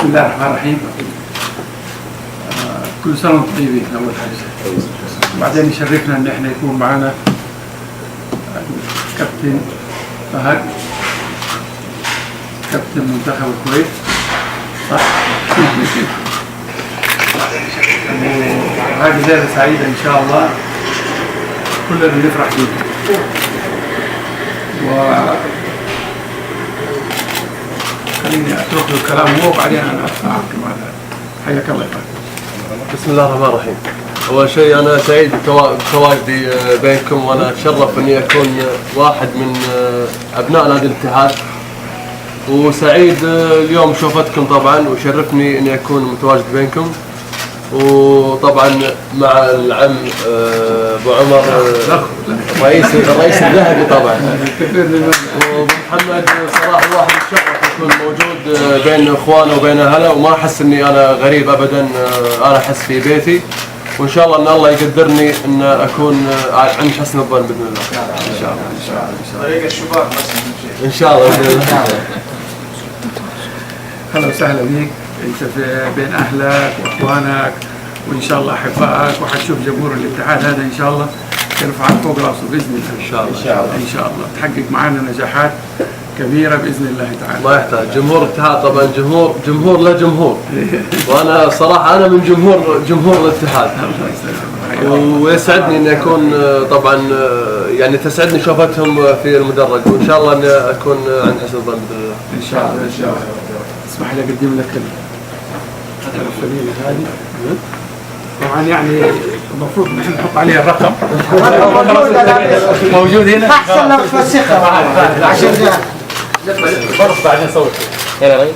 بسم الله الرحمن الرحيم. كل سنة وانتم طيبين أول حاجة. وبعدين يشرفنا إن احنا يكون معنا كابتن فهد، كابتن منتخب الكويت، صح؟ وهذه ليلة سعيدة إن شاء الله كلنا نفرح بيها. خليني أترك له الكلام هو وبعدين أنا أعقب على حياك الله. بسم الله الرحمن الرحيم. أول شيء أنا سعيد بتواجدي بينكم، وأنا أتشرف إني أكون واحد من أبناء نادي الاتحاد، وسعيد اليوم شوفتكم طبعا، وشرفني إني أكون متواجد بينكم، وطبعا مع العم أبو عمر الرئيس الذهبي طبعا، ومحمد. صراحة الواحد يتشرف يكون موجود بين إخوانه وبين أهله، وما أحس إني أنا غريب أبدا، أنا أحس في بيتي، وإن شاء الله إن الله يقدرني إن أكون عند حسن الظن بإذن الله. إن شاء الله. إن شاء الله. طريق الشباب بس. إن شاء الله بإذن الله. أهلا وسهلا بيك، أنت بين أهلك وإخوانك وإن شاء الله أحبائك، وحتشوف جمهور الاتحاد هذا إن شاء الله يرفعك فوق راسه بإذن الله. إن شاء الله. إن شاء الله تحقق معنا نجاحات كبيرة بإذن الله تعالى. ما يحتاج جمهور الاتحاد طبعا، جمهور لا جمهور، وأنا صراحة أنا من جمهور الاتحاد، ويسعدني إني أكون طبعا، يعني تسعدني شوفتهم في المدرج، وإن شاء الله إني أكون عند حسن الظن بإذن الله. إن شاء الله. إن شاء الله. اسمح لي أقدم لك الفنينة هذه. طبعا يعني المفروض نحن نحط عليها الرقم. موجود هنا. أحسن لو توسخها عشان برف بعدين صوت. يلا